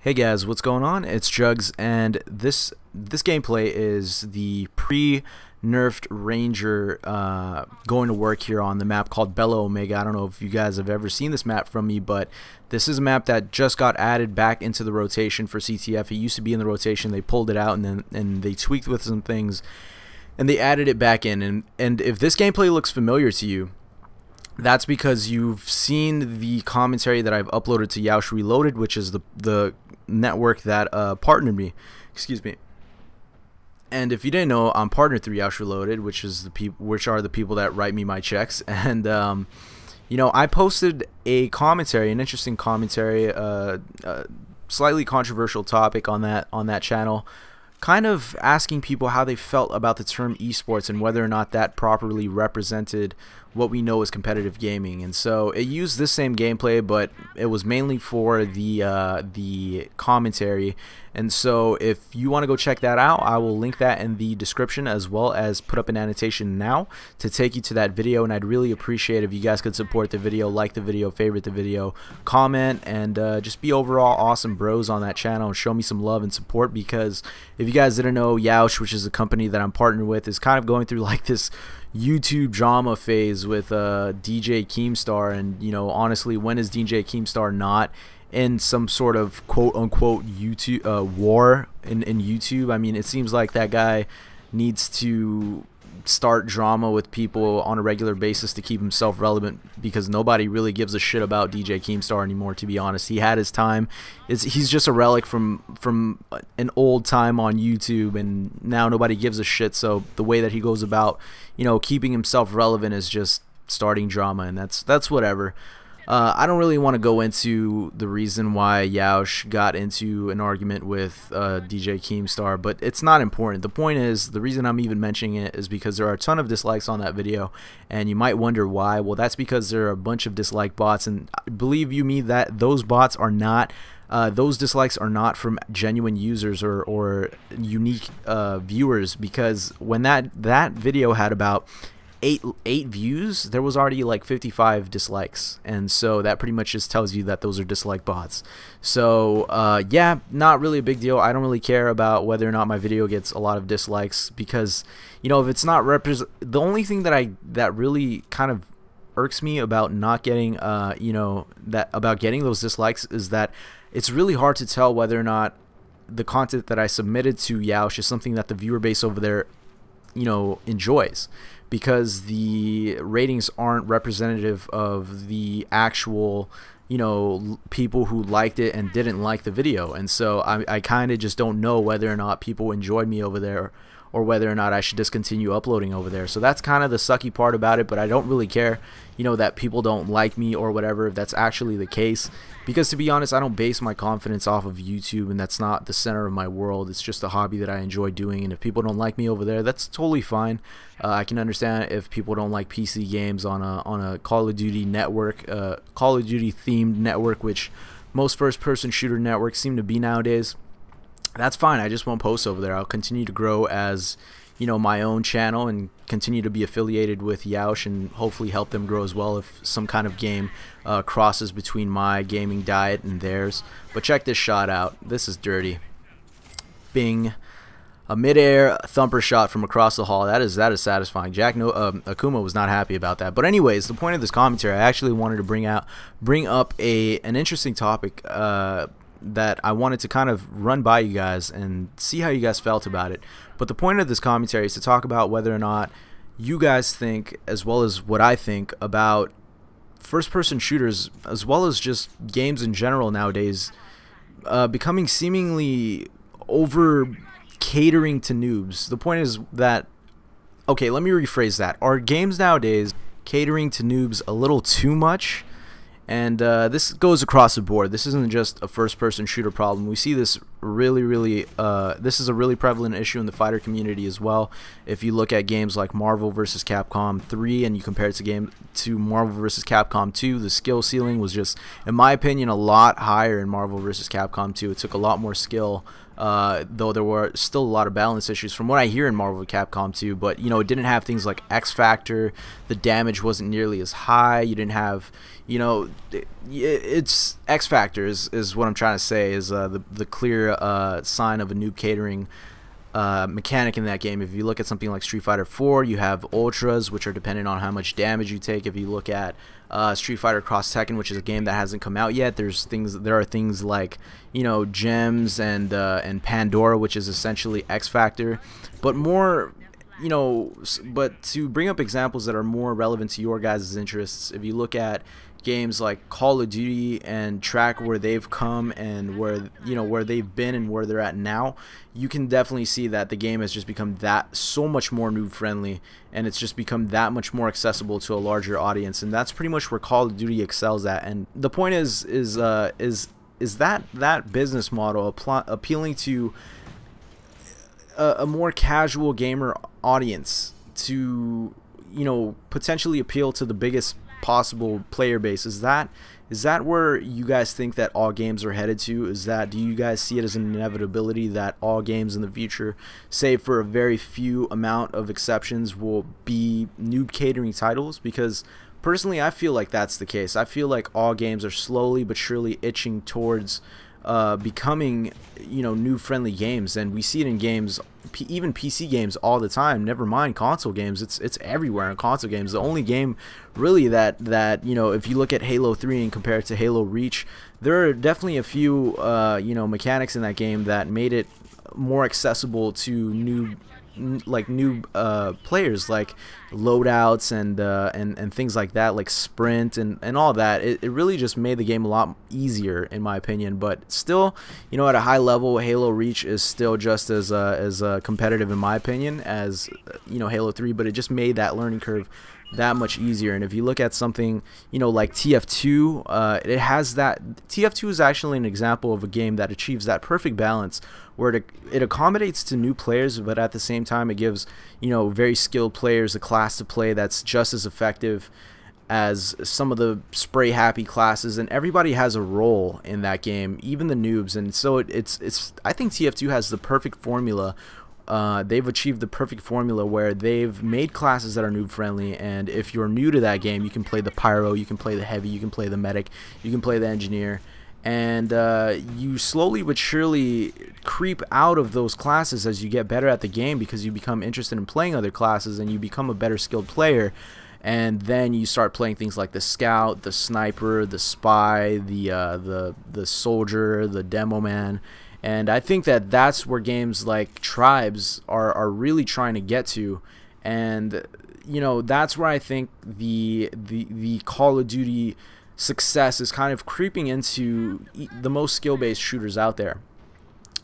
Hey guys, what's going on? It's Jugs, and this gameplay is the pre-nerfed Ranger going to work here on the map called Bella Omega. I don't know if you guys have ever seen this map from me, but this is a map that just got added back into the rotation for CTF. It used to be in the rotation, they pulled it out, and they tweaked with some things, and they added it back in. And if this gameplay looks familiar to you, that's because you've seen the commentary that I've uploaded to Yoush Reloaded, which is the network that partnered me. Excuse me. And if you didn't know, I'm partnered through Yoush Reloaded, which are the people that write me my checks. And you know, I posted a commentary, an interesting commentary, slightly controversial topic on that channel, kind of asking people how they felt about the term esports and whether or not that properly represented what we know as competitive gaming. And so it used this same gameplay, but it was mainly for the commentary. And so if you want to go check that out, I will link that in the description, as well as put up an annotation now to take you to that video. And I'd really appreciate if you guys could support the video, like the video, favorite the video, comment, and just be overall awesome bros on that channel and show me some love and support. Because if you guys didn't know, Yoush, which is a company that I'm partnered with, is kind of going through like this YouTube drama phase with DJ Keemstar. And you know, honestly, when is DJ Keemstar not in some sort of quote-unquote YouTube war in YouTube? I mean, it seems like that guy needs to start drama with people on a regular basis to keep himself relevant, because nobody really gives a shit about DJ Keemstar anymore, to be honest. He had his time. He's just a relic from an old time on YouTube, and now nobody gives a shit. So the way that he goes about, you know, keeping himself relevant is just starting drama, and that's whatever. I don't really want to go into the reason why Yoush got into an argument with DJ Keemstar, but it's not important. The point is, the reason I'm even mentioning it is because there are a ton of dislikes on that video, and you might wonder why. Well, that's because there are a bunch of dislike bots, and believe you me, that those bots are not those dislikes are not from genuine users or unique viewers, because when that video had about eight views, there was already like 55 dislikes, and so that pretty much just tells you that those are dislike bots. So yeah, not really a big deal. I don't really care about whether or not my video gets a lot of dislikes, because you know, if it's not the only thing that really kind of irks me about not getting you know, about getting those dislikes is that it's really hard to tell whether or not the content that I submitted to Yoush is something that the viewer base over there, you know, enjoys, because the ratings aren't representative of the actual, you know, people who liked it and didn't like the video. And so I kind of just don't know whether or not people enjoyed me over there, or whether or not I should discontinue uploading over there. So that's kind of the sucky part about it, but I don't really care, you know, that people don't like me or whatever, if that's actually the case. Because to be honest, I don't base my confidence off of YouTube, and that's not the center of my world. It's just a hobby that I enjoy doing, and if people don't like me over there, that's totally fine. I can understand if people don't like PC games on a Call of Duty network, Call of Duty themed network, which most first-person shooter networks seem to be nowadays. That's fine. I just won't post over there. I'll continue to grow as, you know, my own channel, and continue to be affiliated with Yoush, and hopefully help them grow as well if some kind of game crosses between my gaming diet and theirs. But check this shot out. This is dirty. Bing. A midair thumper shot from across the hall. That is satisfying. Akuma was not happy about that. But anyways, the point of this commentary, I actually wanted to bring up an interesting topic that I wanted to kind of run by you guys and see how you guys felt about it. But the point of this commentary is to talk about whether or not you guys think, as well as what I think, about first-person shooters, as well as just games in general nowadays, becoming seemingly over catering to noobs. The point is that, okay, let me rephrase that. Are games nowadays catering to noobs a little too much? And this goes across the board. This isn't just a first-person shooter problem. We see this really this is a really prevalent issue in the fighter community as well. If you look at games like Marvel vs. Capcom 3 and you compare it to Marvel vs. Capcom 2, the skill ceiling was just, in my opinion, a lot higher in Marvel vs. Capcom 2. It took a lot more skill though there were still a lot of balance issues from what I hear in Marvel Capcom 2. But you know, it didn't have things like X Factor. The damage wasn't nearly as high. You didn't have, you know, it's X Factor is what I'm trying to say, is the clear sign of a noob catering mechanic in that game. If you look at something like Street Fighter 4, you have ultras, which are dependent on how much damage you take. If you look at Street Fighter Cross Tekken, which is a game that hasn't come out yet, there are things like, you know, gems and Pandora, which is essentially X Factor. But more, you know, but to bring up examples that are more relevant to your guys' interests, if you look at games like Call of Duty and track where they've come and where, you know, where they've been and where they're at now, you can definitely see that the game has just become that so much more noob friendly, and it's just become that much more accessible to a larger audience. And that's pretty much where Call of Duty excels at. And the point is that business model appealing to a more casual gamer audience, to, you know, potentially appeal to the biggest possible player base. Is that where you guys think that all games are headed to? Do you guys see it as an inevitability that all games in the future, save for a very few amount of exceptions, will be noob catering titles? Because personally, I feel like that's the case. I feel like all games are slowly but surely itching towards becoming, you know, noob friendly games, and we see it in games, even PC games, all the time. Never mind console games. It's everywhere in console games. The only game really that you know, if you look at Halo 3 and compare it to Halo Reach, there are definitely a few you know, mechanics in that game that made it more accessible to noob players, like loadouts and things like that, like sprint and all that. It really just made the game a lot easier, in my opinion. But still, you know, at a high level, Halo Reach is still just as competitive, in my opinion, as, you know, Halo 3. But it just made that learning curve that much easier. And if you look at something, you know, like TF2, it has that. TF2 is actually an example of a game that achieves that perfect balance, where it accommodates to new players, but at the same time it gives, you know, very skilled players a class to play that's just as effective as some of the spray happy classes, and everybody has a role in that game, even the noobs. And so it's I think TF2 has the perfect formula. They've achieved the perfect formula where they've made classes that are noob friendly, and if you're new to that game, you can play the pyro, you can play the heavy, you can play the medic, you can play the engineer, and you slowly but surely creep out of those classes as you get better at the game, because you become interested in playing other classes and you become a better skilled player. And then you start playing things like the scout, the sniper, the spy, the soldier, the demo man. And I think that that's where games like Tribes are really trying to get to. And, you know, that's where I think the Call of Duty success is kind of creeping into the most skill-based shooters out there.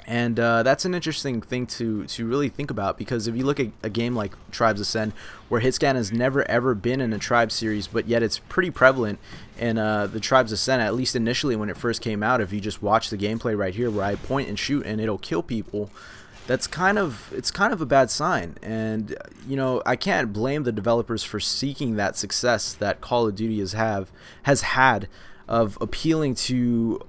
And that's an interesting thing to really think about, because if you look at a game like Tribes Ascend, where hitscan has never ever been in a Tribe series, but yet it's pretty prevalent in the Tribes Ascend, at least initially when it first came out. If you just watch the gameplay right here, where I point and shoot and it'll kill people, it's kind of a bad sign. And, you know, I can't blame the developers for seeking that success that Call of Duty has had of appealing to,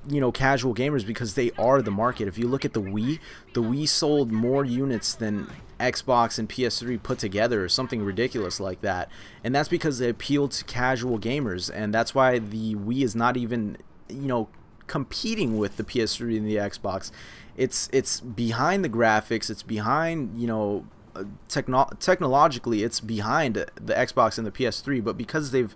you know, casual gamers, because they are the market. If you look at the Wii sold more units than Xbox and PS3 put together, or something ridiculous like that. And that's because they appealed to casual gamers, and that's why the Wii is not even, you know, competing with the PS3 and the Xbox. It's behind the graphics, it's behind, you know, technologically it's behind the Xbox and the PS3, but because they've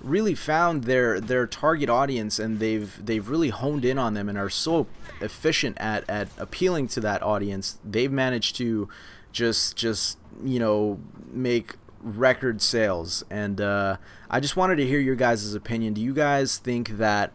really found their target audience, and they've really honed in on them and are so efficient at appealing to that audience, they've managed to just you know, make record sales. And I just wanted to hear your guys' opinion. Do you guys think that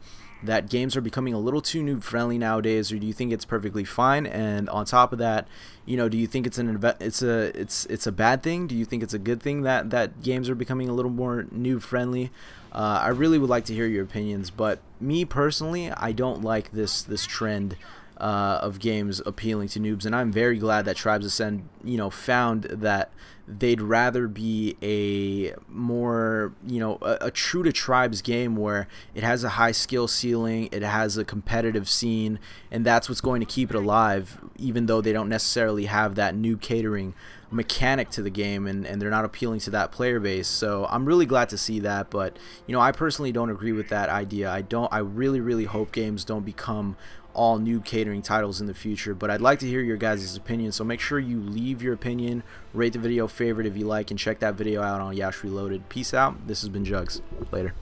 games are becoming a little too noob friendly nowadays, or do you think it's perfectly fine? And on top of that, you know, do you think it's a bad thing? Do you think it's a good thing that games are becoming a little more noob friendly? I really would like to hear your opinions, but me personally, I don't like this trend of games appealing to noobs, and I'm very glad that Tribes Ascend, you know, found that they'd rather be a more, you know, a true to Tribes game where it has a high skill ceiling, it has a competitive scene, and that's what's going to keep it alive, even though they don't necessarily have that noob catering mechanic to the game, and they're not appealing to that player base. So I'm really glad to see that, but you know, I personally don't agree with that idea. I really hope games don't become all noob catering titles in the future, but I'd like to hear your guys' opinion, so make sure you leave your opinion, rate the video, favorite if you like, and check that video out on Yash Reloaded. Peace out. This has been Jugs. Later.